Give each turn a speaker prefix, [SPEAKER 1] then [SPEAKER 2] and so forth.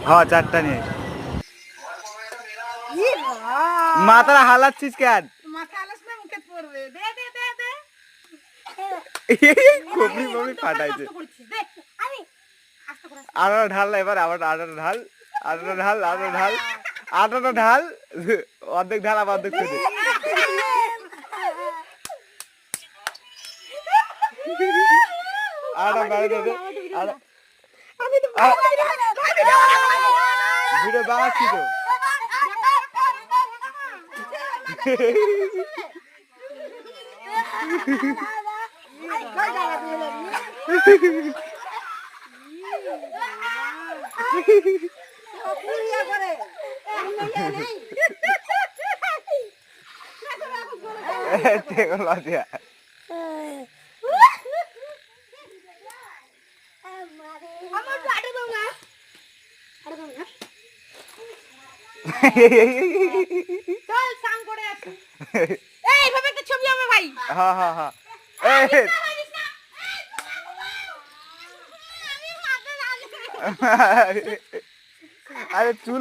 [SPEAKER 1] হ্যাঁ 4টা নিয়ে মাথাটা হালাচ্ছিস কেন
[SPEAKER 2] মাথা আলাস না মুখে পড়বে দে দে দে দে
[SPEAKER 1] খবরি মবরি ফাটাইছে
[SPEAKER 2] দে আরে আস্তে করে
[SPEAKER 1] আটাটা ঢাল না এবার আবার আটাটা ঢাল আটাটা ঢাল আটাটা ঢাল আটাটা ঢাল অর্ধেক ঢাল আবার অর্ধেক ফেলে আটা বাইরে দে
[SPEAKER 2] আমি তো
[SPEAKER 1] ভিডিও বানাচ্ছি তো টেকনোলজি
[SPEAKER 2] চল সাম করে আসি এইভাবে একটা ছবি হবে ভাই
[SPEAKER 1] হ্যাঁ হ্যাঁ হ্যাঁ আরে চুল